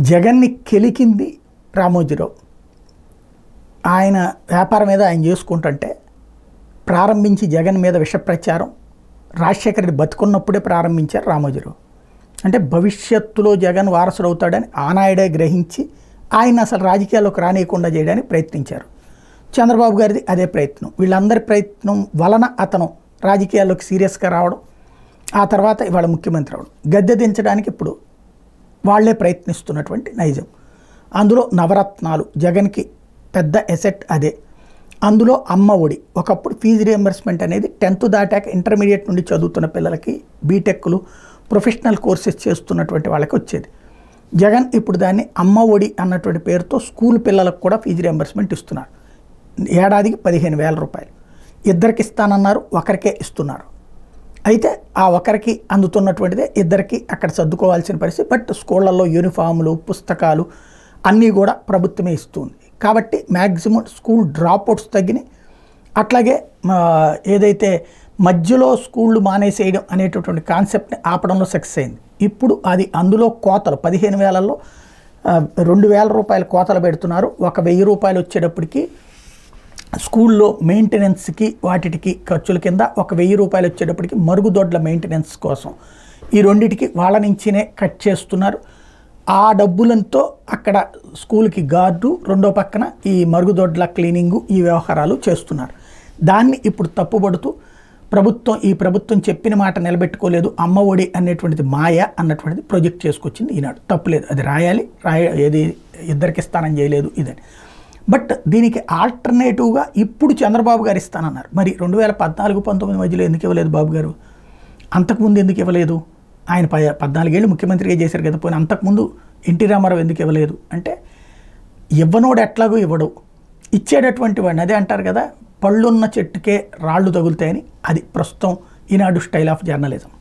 జగన్ని కెలికింది రామోజీరావు. ఆయన వ్యాపారం మీద ఆయన చేసుకుంటుంటే ప్రారంభించి జగన్ మీద విష ప్రచారం రాజశేఖర రెడ్డి బతుకున్నప్పుడే ప్రారంభించారు రామోజీరావు. అంటే భవిష్యత్తులో జగన్ వారసుడు అవుతాడని ఆనాయుడే గ్రహించి ఆయన అసలు రాజకీయాల్లోకి రానియకుండా చేయడానికి ప్రయత్నించారు. చంద్రబాబు గారిది అదే ప్రయత్నం. వీళ్ళందరి ప్రయత్నం వలన అతను రాజకీయాల్లోకి సీరియస్గా రావడం, ఆ తర్వాత ఇవాళ ముఖ్యమంత్రి అవడం, గద్దె దించడానికి ఇప్పుడు వాళ్లే ప్రయత్నిస్తున్నటువంటి నైజం. అందులో నవరత్నాలు జగన్కి పెద్ద ఎసెట్ అదే. అందులో అమ్మ ఒడి, ఒకప్పుడు ఫీజు రియంబర్స్మెంట్ అనేది 10th దాటాక ఇంటర్మీడియట్ నుండి చదువుతున్న పిల్లలకి, బీటెక్లు, ప్రొఫెషనల్ కోర్సెస్ చేస్తున్నటువంటి వాళ్ళకి వచ్చేది. జగన్ ఇప్పుడు దాన్ని అమ్మ ఒడి అన్నటువంటి పేరుతో స్కూల్ పిల్లలకు కూడా ఫీజు రియంబర్స్మెంట్ ఇస్తున్నారు. ఏడాదికి 15,000 రూపాయలు. ఇద్దరికి ఇస్తానన్నారు, ఒకరికే ఇస్తున్నారు. అయితే ఆ ఒకరికి అందుతున్నటువంటిదే ఇద్దరికి అక్కడ సర్దుకోవాల్సిన పరిస్థితి. బట్ స్కూళ్ళల్లో యూనిఫాములు, పుస్తకాలు అన్నీ కూడా ప్రభుత్వమే ఇస్తుంది. కాబట్టి మ్యాక్సిమం స్కూల్ డ్రాప్అవుట్స్ తగ్గినాయి. అట్లాగే ఏదైతే మధ్యలో స్కూళ్ళు మానేసేయడం అనేటటువంటి కాన్సెప్ట్ని ఆపడంలో సక్సెస్ అయింది. ఇప్పుడు అది అందులో కోతలు 15,000లో 2,000 రూపాయల కోతలు పెడుతున్నారు. 1,000 రూపాయలు వచ్చేటప్పటికి స్కూల్లో మెయింటెనెన్స్కి వాటికి ఖర్చుల కింద, 1,000 రూపాయలు వచ్చేటప్పటికి మరుగుదొడ్ల మెయింటెనెన్స్ కోసం, ఈ రెండింటికి వాళ్ళ నుంచినే కట్ చేస్తున్నారు. ఆ డబ్బులతో అక్కడ స్కూల్కి గార్డు, రెండో పక్కన ఈ మరుగుదొడ్ల క్లీనింగు, ఈ వ్యవహారాలు చేస్తున్నారు. దాన్ని ఇప్పుడు తప్పుపడుతూ ఈ ప్రభుత్వం చెప్పిన మాట నిలబెట్టుకోలేదు, అమ్మ ఒడి అనేటువంటిది మాయ అన్నటువంటిది ప్రొజెక్ట్ చేసుకొచ్చింది ఈనాడు. తప్పులేదు, అది ఏది ఇద్దరికి ఇస్తానని చేయలేదు ఇదని. బట్ దీనికి ఆల్టర్నేటివ్గా ఇప్పుడు చంద్రబాబు గారు ఇస్తానన్నారు. మరి 2014-19 మధ్యలో ఎందుకు ఇవ్వలేదు బాబు గారు? అంతకుముందు ఎందుకు ఇవ్వలేదు? ఆయన 14 ఏళ్ళు ముఖ్యమంత్రిగా చేశారు కదా. పోయిన అంతకుముందు ఎన్టీ రామారావు ఎందుకు ఇవ్వలేదు అంటే, ఇవ్వనోడు ఎట్లాగో ఇవ్వడు, ఇచ్చేటటువంటి వాడిని. అదే అంటారు కదా, పళ్ళున్న చెట్టుకే రాళ్ళు తగులుతాయని. అది ప్రస్తుతం ఈనాడు స్టైల్ ఆఫ్ జర్నలిజం.